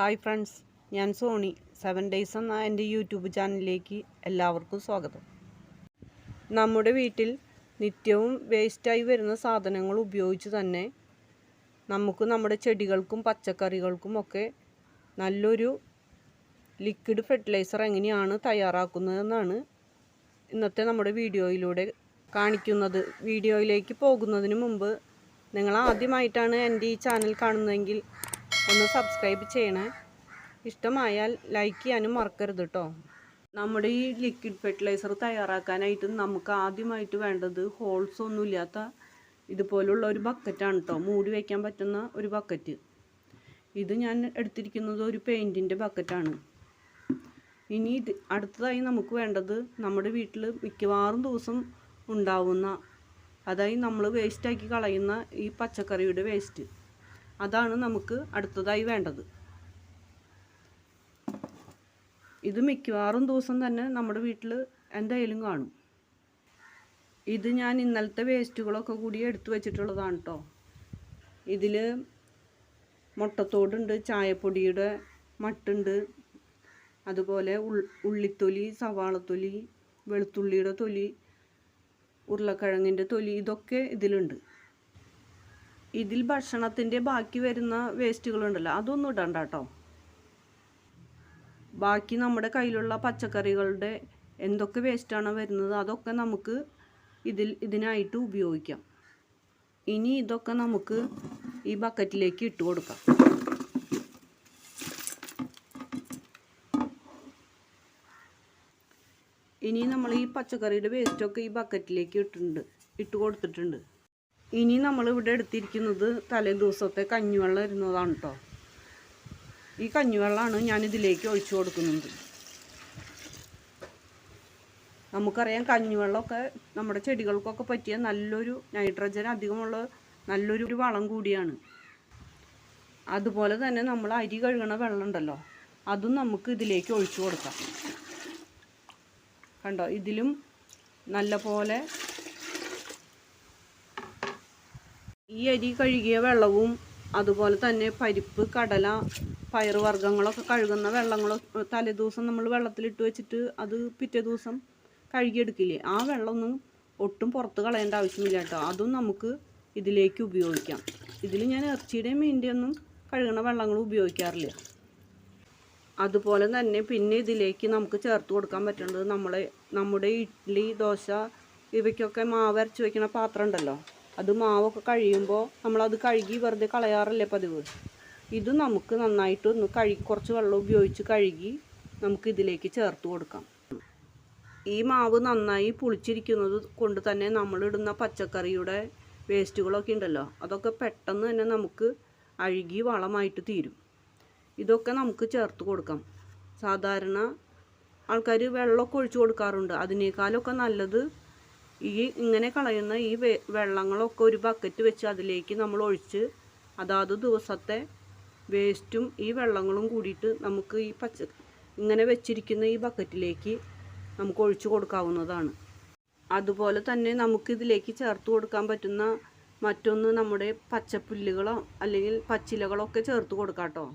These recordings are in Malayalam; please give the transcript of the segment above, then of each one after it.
ഹായ് ഫ്രണ്ട്സ്, ഞാൻ സോണി. 7 ഡേയ്സ് എന്ന എൻ്റെ യൂട്യൂബ് ചാനലിലേക്ക് എല്ലാവർക്കും സ്വാഗതം. നമ്മുടെ വീട്ടിൽ നിത്യവും വേസ്റ്റായി വരുന്ന സാധനങ്ങൾ ഉപയോഗിച്ച് തന്നെ നമുക്ക് നമ്മുടെ ചെടികൾക്കും പച്ചക്കറികൾക്കും ഒക്കെ നല്ലൊരു ലിക്വിഡ് ഫെർട്ടിലൈസർ എങ്ങനെയാണ് തയ്യാറാക്കുന്നതെന്നാണ് ഇന്നത്തെ നമ്മുടെ വീഡിയോയിലൂടെ കാണിക്കുന്നത്. വീഡിയോയിലേക്ക് പോകുന്നതിന് മുമ്പ് നിങ്ങൾ ആദ്യമായിട്ടാണ് എൻ്റെ ഈ ചാനൽ കാണുന്നതെങ്കിൽ ഒന്ന് സബ്സ്ക്രൈബ് ചെയ്യണേ. ഇഷ്ടമായാൽ ലൈക്ക് ചെയ്യാനും മറക്കരുത് കേട്ടോ. നമ്മുടെ ഈ ലിക്വിഡ് ഫെർട്ടിലൈസർ തയ്യാറാക്കാനായിട്ട് നമുക്ക് ആദ്യമായിട്ട് വേണ്ടത് ഹോൾസ് ഒന്നുമില്ലാത്ത ഇതുപോലുള്ള ഒരു ബക്കറ്റാണ് കേട്ടോ. മൂടി വയ്ക്കാൻ പറ്റുന്ന ഒരു ബക്കറ്റ്. ഇത് ഞാൻ എടുത്തിരിക്കുന്നത് ഒരു പെയിൻറ്റിൻ്റെ ബക്കറ്റാണ്. ഇനി അടുത്തതായി നമുക്ക് വേണ്ടത് നമ്മുടെ വീട്ടിൽ മിക്കവാറും ദിവസം ഉണ്ടാവുന്ന, അതായത് നമ്മൾ വേസ്റ്റാക്കി കളയുന്ന ഈ പച്ചക്കറിയുടെ വേസ്റ്റ്, അതാണ് നമുക്ക് അടുത്തതായി വേണ്ടത്. ഇത് മിക്കവാറും ദിവസം തന്നെ നമ്മുടെ വീട്ടിൽ എന്തായാലും കാണും. ഇത് ഞാൻ ഇന്നലത്തെ വേസ്റ്റുകളൊക്കെ കൂടി എടുത്തു വെച്ചിട്ടുള്ളതാണ് കേട്ടോ. ഇതിൽ മുട്ടത്തോടുണ്ട്, ചായപ്പൊടിയുടെ മട്ടുണ്ട്, അതുപോലെ ഉള്ളിത്തൊലി, സവാളത്തൊലി, വെളുത്തുള്ളിയുടെ തൊലി, ഉരുളക്കിഴങ്ങിൻ്റെ തൊലി, ഇതൊക്കെ ഇതിലുണ്ട്. ഇതിൽ ഭക്ഷണത്തിൻ്റെ ബാക്കി വരുന്ന വേസ്റ്റുകളുണ്ടല്ലോ, അതൊന്നും ഇടണ്ട കേട്ടോ. ബാക്കി നമ്മുടെ കയ്യിലുള്ള പച്ചക്കറികളുടെ എന്തൊക്കെ വേസ്റ്റാണ് വരുന്നത് അതൊക്കെ നമുക്ക് ഇതിനായിട്ട് ഉപയോഗിക്കാം. ഇനി ഇതൊക്കെ നമുക്ക് ഈ ബക്കറ്റിലേക്ക് ഇട്ട് കൊടുക്കാം. ഇനി നമ്മൾ ഈ പച്ചക്കറിയുടെ വേസ്റ്റൊക്കെ ഈ ബക്കറ്റിലേക്ക് ഇട്ട് കൊടുത്തിട്ടുണ്ട്. ഇനി നമ്മളിവിടെ എടുത്തിരിക്കുന്നത് തലേ ദിവസത്തെ കഞ്ഞിവെള്ളം ഇരുന്നതാണ് കേട്ടോ. ഈ കഞ്ഞിവെള്ളമാണ് ഞാനിതിലേക്ക് ഒഴിച്ചു കൊടുക്കുന്നത്. നമുക്കറിയാം, കഞ്ഞിവെള്ളമൊക്കെ നമ്മുടെ ചെടികൾക്കൊക്കെ പറ്റിയ നല്ലൊരു നൈട്രജൻ അധികമുള്ള നല്ലൊരു വളം കൂടിയാണ്. അതുപോലെ തന്നെ നമ്മൾ അരി കഴുകണ വെള്ളം ഉണ്ടല്ലോ, അതും നമുക്ക് ഇതിലേക്ക് ഒഴിച്ചു കൊടുക്കാം. കണ്ടോ, ഇതിലും നല്ല പോലെ ഈ അരി കഴുകിയ വെള്ളവും അതുപോലെ തന്നെ പരിപ്പ്, കടല, പയറുവർഗ്ഗങ്ങളൊക്കെ കഴുകുന്ന വെള്ളങ്ങളോ തലേദിവസം നമ്മൾ വെള്ളത്തിലിട്ട് വെച്ചിട്ട് അത് പിറ്റേ ദിവസം കഴുകിയെടുക്കില്ലേ, ആ വെള്ളമൊന്നും ഒട്ടും പുറത്ത് കളയേണ്ട ആവശ്യമില്ല കേട്ടോ. അതും നമുക്ക് ഇതിലേക്ക് ഉപയോഗിക്കാം. ഇതിൽ ഞാൻ ഇറച്ചിയുടെയും മീനിൻ്റെയൊന്നും കഴുകണ വെള്ളങ്ങൾ ഉപയോഗിക്കാറില്ല. അതുപോലെ തന്നെ പിന്നെ ഇതിലേക്ക് നമുക്ക് ചേർത്ത് കൊടുക്കാൻ പറ്റുന്നത് നമ്മുടെ ഇഡ്ഡലി, ദോശ ഇവയ്ക്കൊക്കെ മാവ് അരച്ച് വയ്ക്കുന്ന പാത്രം ഉണ്ടല്ലോ, അത് മാവൊക്കെ കഴിയുമ്പോൾ നമ്മളത് കഴുകി വെറുതെ കളയാറല്ലേ പതിവ്. ഇത് നമുക്ക് നന്നായിട്ട് ഒന്ന് കുറച്ച് വെള്ളം ഉപയോഗിച്ച് കഴുകി നമുക്ക് ഇതിലേക്ക് ചേർത്ത് കൊടുക്കാം. ഈ മാവ് നന്നായി പുളിച്ചിരിക്കുന്നത് കൊണ്ട് തന്നെ നമ്മളിടുന്ന പച്ചക്കറിയുടെ വേസ്റ്റുകളൊക്കെ ഉണ്ടല്ലോ, അതൊക്കെ പെട്ടെന്ന് തന്നെ നമുക്ക് അഴുകി വളമായിട്ട് തീരും. ഇതൊക്കെ നമുക്ക് ചേർത്ത് കൊടുക്കാം. സാധാരണ ആൾക്കാർ വെള്ളമൊക്കെ ഒഴിച്ചു കൊടുക്കാറുണ്ട്. അതിനേക്കാളൊക്കെ നല്ലത് ഇങ്ങനെ കളയുന്ന ഈ വെള്ളങ്ങളൊക്കെ ഒരു ബക്കറ്റ് വെച്ച് അതിലേക്ക് നമ്മൾ ഒഴിച്ച് അതാത് ദിവസത്തെ വേസ്റ്റും ഈ വെള്ളങ്ങളും കൂടിയിട്ട് നമുക്ക് ഇങ്ങനെ വെച്ചിരിക്കുന്ന ഈ ബക്കറ്റിലേക്ക് നമുക്ക് ഒഴിച്ചു കൊടുക്കാവുന്നതാണ്. അതുപോലെ തന്നെ നമുക്കിതിലേക്ക് ചേർത്ത് കൊടുക്കാൻ പറ്റുന്ന മറ്റൊന്ന് നമ്മുടെ പച്ചപ്പുല്ലുകളോ അല്ലെങ്കിൽ പച്ചിലകളൊക്കെ ചേർത്ത് കൊടുക്കാം കേട്ടോ.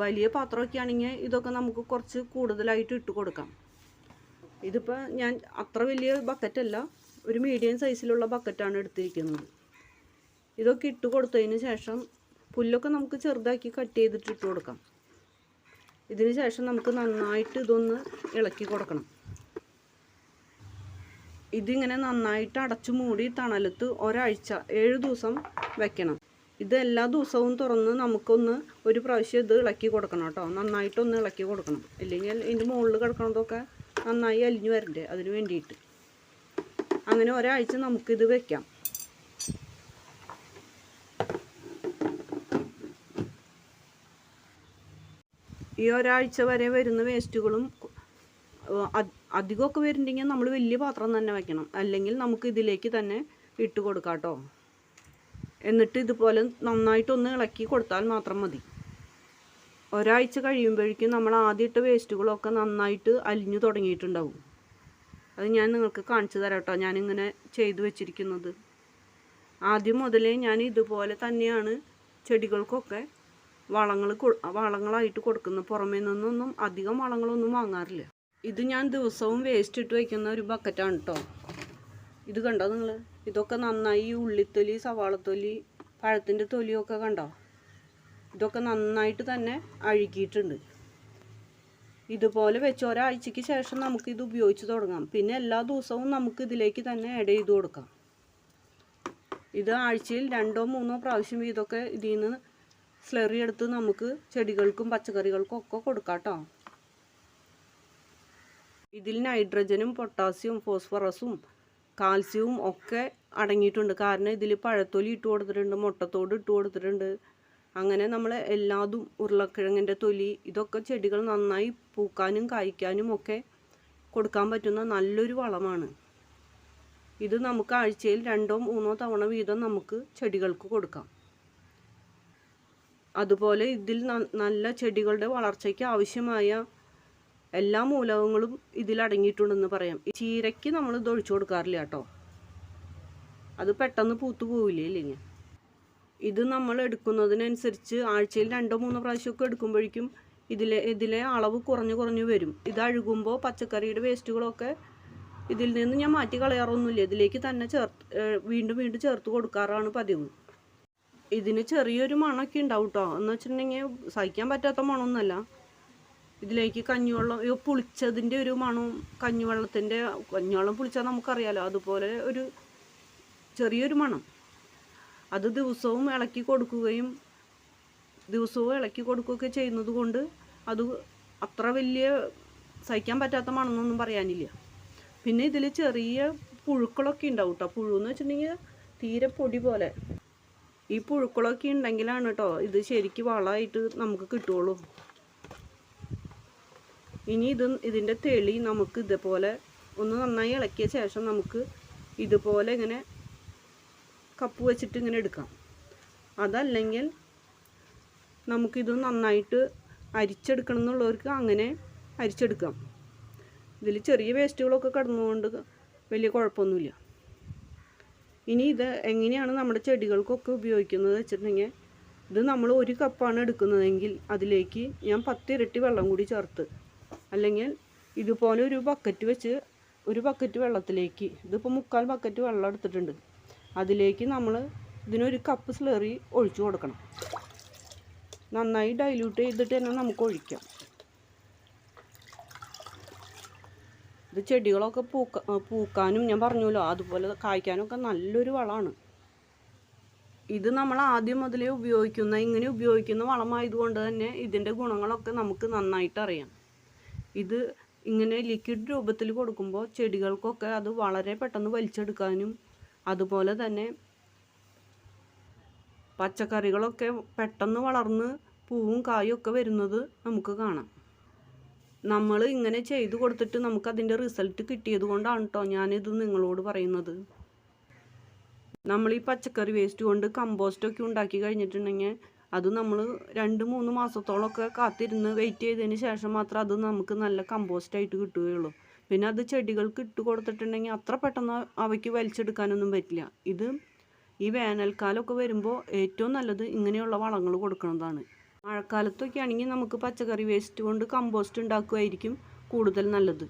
വലിയ പാത്രമൊക്കെ ആണെങ്കിൽ ഇതൊക്കെ നമുക്ക് കുറച്ച് കൂടുതലായിട്ട് ഇട്ട് കൊടുക്കാം. ഇതിപ്പോൾ ഞാൻ അത്ര വലിയ ബക്കറ്റല്ല, ഒരു മീഡിയം സൈസിലുള്ള ബക്കറ്റാണ് എടുത്തിരിക്കുന്നത്. ഇതൊക്കെ ഇട്ട് കൊടുത്തതിന് ശേഷം പുല്ലൊക്കെ നമുക്ക് ചെറുതാക്കി കട്ട് ചെയ്തിട്ട് ഇട്ട് കൊടുക്കാം. ഇതിന് ശേഷം നമുക്ക് നന്നായിട്ട് ഇതൊന്ന് ഇളക്കി കൊടുക്കണം. ഇതിങ്ങനെ നന്നായിട്ട് അടച്ചു മൂടി തണലത്ത് ഒരാഴ്ച 7 ദിവസം വെക്കണം. ഇത് എല്ലാ ദിവസവും തുറന്ന് നമുക്കൊന്ന് ഒരു പ്രാവശ്യം ഇത് ഇളക്കി കൊടുക്കണം കേട്ടോ. നന്നായിട്ടൊന്ന് ഇളക്കി കൊടുക്കണം, ഇല്ലെങ്കിൽ ഇതിൻ്റെ മുകളിൽ കിടക്കണതൊക്കെ നന്നായി അലിഞ്ഞു വരണ്ടേ, അതിന് വേണ്ടിയിട്ട്. അങ്ങനെ ഒരാഴ്ച നമുക്കിത് വെക്കാം. ഈ ഒരാഴ്ച വരെ വരുന്ന വേസ്റ്റുകളും അധികമൊക്കെ വരുന്നുണ്ടെങ്കിൽ നമ്മൾ വലിയ പാത്രം തന്നെ വയ്ക്കണം, അല്ലെങ്കിൽ നമുക്ക് ഇതിലേക്ക് തന്നെ ഇട്ട് കൊടുക്കാം കേട്ടോ. എന്നിട്ട് ഇതുപോലെ നന്നായിട്ടൊന്ന് ഇളക്കി കൊടുത്താൽ മാത്രം മതി. ഒരാഴ്ച കഴിയുമ്പോഴേക്കും നമ്മൾ ആദ്യം ഇട്ട വേസ്റ്റുകളൊക്കെ നന്നായിട്ട് അലിഞ്ഞു തുടങ്ങിയിട്ടുണ്ടാവും. അത് ഞാൻ നിങ്ങൾക്ക് കാണിച്ചു തരാം കേട്ടോ. ഞാനിങ്ങനെ ചെയ്തു വെച്ചിരിക്കുന്നത് ആദ്യം മുതലേ ഞാൻ ഇതുപോലെ തന്നെയാണ് ചെടികൾക്കൊക്കെ വളങ്ങളായിട്ട് കൊടുക്കുന്നത്. പുറമേ നിന്നൊന്നും അധികം വളങ്ങളൊന്നും വാങ്ങാറില്ല. ഇത് ഞാൻ ദിവസവും വേസ്റ്റ് ഇട്ട് വയ്ക്കുന്ന ഒരു ബക്കറ്റാണ് കേട്ടോ. ഇത് കണ്ടോ നിങ്ങൾ? ഇതൊക്കെ നന്നായി ഉള്ളിത്തൊലി, സവാളത്തൊലി, പഴത്തിൻ്റെ തൊലിയൊക്കെ കണ്ടോ? ഇതൊക്കെ നന്നായിട്ട് തന്നെ അഴുകിയിട്ടുണ്ട്. ഇതുപോലെ വെച്ച് ഒരാഴ്ചയ്ക്ക് ശേഷം നമുക്കിത് ഉപയോഗിച്ച് തുടങ്ങാം. പിന്നെ എല്ലാ ദിവസവും നമുക്ക് ഇതിലേക്ക് തന്നെ ആഡ് ചെയ്ത് കൊടുക്കാം. ഇത് ആഴ്ചയിൽ 2-3 പ്രാവശ്യം ഇതൊക്കെ ഇതിൽ നിന്ന് സ്ലറി എടുത്ത് നമുക്ക് ചെടികൾക്കും പച്ചക്കറികൾക്കും ഒക്കെ കൊടുക്കാം കേട്ടോ. ഇതിൽ നൈട്രജനും പൊട്ടാസ്യവും ഫോസ്ഫറസും കാൽസ്യവും ഒക്കെ അടങ്ങിയിട്ടുണ്ട്. കാരണം ഇതിൽ പഴത്തൊലി ഇട്ട് കൊടുത്തിട്ടുണ്ട്, മുട്ടത്തോട് ഇട്ട് കൊടുത്തിട്ടുണ്ട്. അങ്ങനെ നമ്മൾ എല്ലാതും, ഉരുളക്കിഴങ്ങിൻ്റെ തൊലി, ഇതൊക്കെ ചെടികൾ നന്നായി പൂക്കാനും കായ്ക്കാനും ഒക്കെ കൊടുക്കാൻ പറ്റുന്ന നല്ലൊരു വളമാണ്. ഇത് നമുക്ക് ആഴ്ചയിൽ 2-3 തവണ വീതം നമുക്ക് ചെടികൾക്ക് കൊടുക്കാം. അതുപോലെ ഇതിൽ നല്ല ചെടികളുടെ വളർച്ചയ്ക്ക് ആവശ്യമായ എല്ലാ മൂലകങ്ങളും ഇതിൽ അടങ്ങിയിട്ടുണ്ടെന്ന് പറയാം. ചീരയ്ക്ക് നമ്മൾ ഇത് ഒഴിച്ചു കൊടുക്കാറില്ല കേട്ടോ. അത് പെട്ടെന്ന് പൂത്തു പോവില്ലേ ഇല്ലെങ്കിൽ. ഇത് നമ്മൾ എടുക്കുന്നതിനനുസരിച്ച് ആഴ്ചയിൽ 2-3 പ്രാവശ്യമൊക്കെ എടുക്കുമ്പോഴേക്കും ഇതിലെ അളവ് കുറഞ്ഞു വരും. ഇത് അഴുകുമ്പോൾ പച്ചക്കറിയുടെ വേസ്റ്റുകളൊക്കെ ഇതിൽ നിന്ന് ഞാൻ മാറ്റി കളയാറൊന്നുമില്ല. ഇതിലേക്ക് തന്നെ വീണ്ടും ചേർത്ത് കൊടുക്കാറാണ് പതിവ്. ഇതിന് ചെറിയൊരു മണമൊക്കെ ഉണ്ടാവും കേട്ടോ. എന്ന് വെച്ചിട്ടുണ്ടെങ്കിൽ സഹിക്കാൻ പറ്റാത്ത മണമൊന്നുമല്ല. ഇതിലേക്ക് കഞ്ഞിവെള്ളം, പുളിച്ചതിൻ്റെ ഒരു മണവും, കഞ്ഞിവെള്ളം പുളിച്ചാൽ നമുക്കറിയാലോ, അതുപോലെ ഒരു ചെറിയൊരു മണം. അത് ദിവസവും ഇളക്കി കൊടുക്കുകയൊക്കെ ചെയ്യുന്നത് കൊണ്ട് അത് അത്ര വലിയ സഹിക്കാൻ പറ്റാത്ത മണമെന്നൊന്നും പറയാനില്ല. പിന്നെ ഇതിൽ ചെറിയ പുഴുക്കളൊക്കെ ഉണ്ടാവും കേട്ടോ. പുഴുവെന്ന് വെച്ചിട്ടുണ്ടെങ്കിൽ തീരെ പൊടി പോലെ. ഈ പുഴുക്കളൊക്കെ ഉണ്ടെങ്കിലാണ് കേട്ടോ ഇത് ശരിക്കും വളമായിട്ട് നമുക്ക് കിട്ടുകയുള്ളൂ. ഇനി ഇതിൻ്റെ തെളി നമുക്ക് ഇതുപോലെ ഒന്ന് നന്നായി ഇളക്കിയ ശേഷം നമുക്ക് ഇതുപോലെ ഇങ്ങനെ കപ്പ് വെച്ചിട്ട് ഇങ്ങനെ എടുക്കാം. അതല്ലെങ്കിൽ നമുക്കിത് നന്നായിട്ട് അരിച്ചെടുക്കണം എന്നുള്ളവർക്ക് അങ്ങനെ അരിച്ചെടുക്കാം. ഇതിൽ ചെറിയ വേസ്റ്റുകളൊക്കെ കിടന്നുകൊണ്ട് വലിയ കുഴപ്പമൊന്നുമില്ല. ഇനി ഇത് എങ്ങനെയാണ് നമ്മുടെ ചെടികൾക്കൊക്കെ ഉപയോഗിക്കുന്നത് വെച്ചിട്ടുണ്ടെങ്കിൽ, ഇത് നമ്മൾ 1 കപ്പാണ് എടുക്കുന്നതെങ്കിൽ അതിലേക്ക് ഞാൻ 10 ഇരട്ടി വെള്ളം കൂടി ചേർത്ത്, അല്ലെങ്കിൽ ഇതുപോലെ ഒരു ബക്കറ്റ് വെള്ളത്തിലേക്ക്, ഇതിപ്പോൾ 3/4 ബക്കറ്റ് വെള്ളം എടുത്തിട്ടുണ്ട്, അതിലേക്ക് നമ്മൾ ഇതിനൊരു കപ്പ് സ്ലറി ഒഴിച്ചു കൊടുക്കണം. നന്നായി ഡൈല്യൂട്ട് ചെയ്തിട്ട് തന്നെ നമുക്ക് ഒഴിക്കാം. ഇത് ചെടികളൊക്കെ പൂക്കാനും ഞാൻ പറഞ്ഞല്ലോ, അതുപോലെ കായ്ക്കാനൊക്കെ നല്ലൊരു വളമാണ്. ഇത് നമ്മൾ ആദ്യം മുതലേ ഇങ്ങനെ ഉപയോഗിക്കുന്ന വളമായതുകൊണ്ട് തന്നെ ഇതിൻ്റെ ഗുണങ്ങളൊക്കെ നമുക്ക് നന്നായിട്ട് അറിയാം. ഇത് ഇങ്ങനെ ലിക്വിഡ് രൂപത്തിൽ കൊടുക്കുമ്പോൾ ചെടികൾക്കൊക്കെ അത് വളരെ പെട്ടെന്ന് വലിച്ചെടുക്കാനും, അതുപോലെ തന്നെ പച്ചക്കറികളൊക്കെ പെട്ടെന്ന് വളർന്ന് പൂവും കായും ഒക്കെ വരുന്നത് നമുക്ക് കാണാം. നമ്മൾ ഇങ്ങനെ ചെയ്തു കൊടുത്തിട്ട് നമുക്കതിൻ്റെ റിസൾട്ട് കിട്ടിയത് കൊണ്ടാണ് കേട്ടോ ഞാനിത് നിങ്ങളോട് പറയുന്നത്. നമ്മൾ ഈ പച്ചക്കറി വേസ്റ്റ് കൊണ്ട് കമ്പോസ്റ്റൊക്കെ ഉണ്ടാക്കി കഴിഞ്ഞിട്ടുണ്ടെങ്കിൽ അത് നമ്മൾ 2-3 മാസത്തോളമൊക്കെ കാത്തിരുന്ന് വെയിറ്റ് ചെയ്തതിന് ശേഷം മാത്രം അത് നമുക്ക് നല്ല കമ്പോസ്റ്റായിട്ട് കിട്ടുകയുള്ളൂ. പിന്നെ അത് ചെടികൾക്ക് ഇട്ട് കൊടുത്തിട്ടുണ്ടെങ്കിൽ അത്ര പെട്ടെന്ന് അവയ്ക്ക് വലിച്ചെടുക്കാനൊന്നും പറ്റില്ല. ഇത് ഈ വേനൽക്കാലമൊക്കെ വരുമ്പോൾ ഏറ്റവും നല്ലത് ഇങ്ങനെയുള്ള വളങ്ങൾ കൊടുക്കുന്നതാണ്. മഴക്കാലത്തൊക്കെ ആണെങ്കിൽ നമുക്ക് പച്ചക്കറി വേസ്റ്റ് കൊണ്ട് കമ്പോസ്റ്റ് ഉണ്ടാക്കുകയായിരിക്കും കൂടുതൽ നല്ലത്.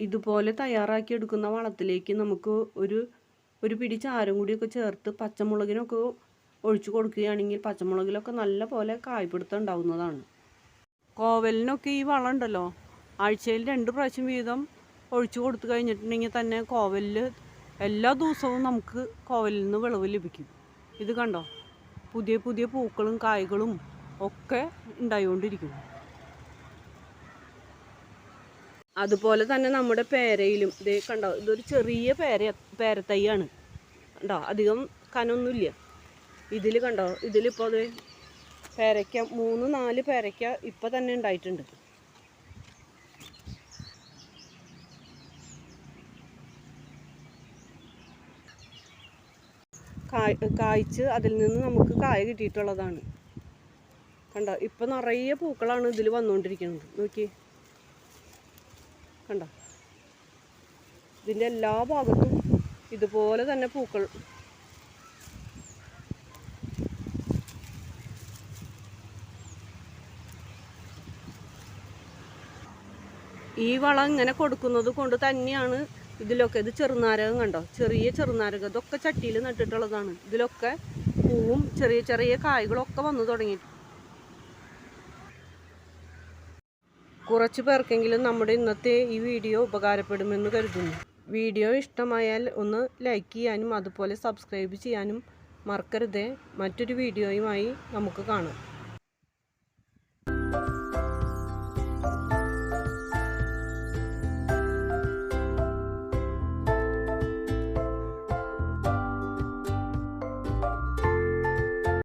ഇതുപോലെ തയ്യാറാക്കി എടുക്കുന്ന വളത്തിലേക്ക് നമുക്ക് ഒരു പിടി ചാരം കൂടിയൊക്കെ ചേർത്ത് പച്ചമുളകിനൊക്കെ ഒഴിച്ചു കൊടുക്കുകയാണെങ്കിൽ പച്ചമുളകിലൊക്കെ നല്ല പോലെ കായ്പിടുത്തം ഉണ്ടാവുന്നതാണ്. കോവലിനൊക്കെ ഈ വളം ഉണ്ടല്ലോ, ആഴ്ചയിൽ 2 പ്രാവശ്യം വീതം ഒഴിച്ചു കൊടുത്തു കഴിഞ്ഞിട്ടുണ്ടെങ്കിൽ തന്നെ കോവലിൽ എല്ലാ ദിവസവും നമുക്ക് കോവലിൽ നിന്ന് വിളവ് ലഭിക്കും. ഇത് കണ്ടോ, പുതിയ പൂക്കളും കായ്കളും ഒക്കെ ഉണ്ടായിക്കൊണ്ടിരിക്കും. അതുപോലെ തന്നെ നമ്മുടെ പേരയിലും ഇതേ കണ്ടോ, ഇതൊരു ചെറിയ പേരത്തൈയാണ് കണ്ടോ, അധികം കനമൊന്നുമില്ല. ഇതിൽ കണ്ടോ, ഇതിലിപ്പോൾ അത് പേരയ്ക്ക 3-4 പേരയ്ക്ക ഇപ്പം തന്നെ ഉണ്ടായിട്ടുണ്ട്. കായ്ച്ച് അതിൽ നിന്ന് നമുക്ക് കായ കിട്ടിയിട്ടുള്ളതാണ്. കണ്ടോ, ഇപ്പം നിറയെ പൂക്കളാണ് ഇതിൽ വന്നുകൊണ്ടിരിക്കുന്നത്. നോക്കി കണ്ടോ, ഇതിൻ്റെ എല്ലാ ഭാഗത്തും ഇതുപോലെ തന്നെ പൂക്കൾ. ഈ വളം ഇങ്ങനെ കൊടുക്കുന്നത് കൊണ്ട് തന്നെയാണ് ഇതിലൊക്കെ ഇത് ചെറുനാരകം കണ്ടോ, ചെറിയ ചെറുനാരകം ഇതൊക്കെ ചട്ടിയിൽ നട്ടിട്ടുള്ളതാണ്. ഇതിലൊക്കെ പൂവും ചെറിയ ചെറിയ കായ്കളൊക്കെ വന്നു തുടങ്ങി. കുറച്ച് പേർക്കെങ്കിലും നമ്മുടെ ഇന്നത്തെ ഈ വീഡിയോ ഉപകാരപ്പെടുമെന്ന് കരുതുന്നു. വീഡിയോ ഇഷ്ടമായാൽ ഒന്ന് ലൈക്ക് ചെയ്യാനും അതുപോലെ സബ്സ്ക്രൈബ് ചെയ്യാനും മറക്കരുതേ. മറ്റൊരു വീഡിയോയുമായി നമുക്ക് കാണാം.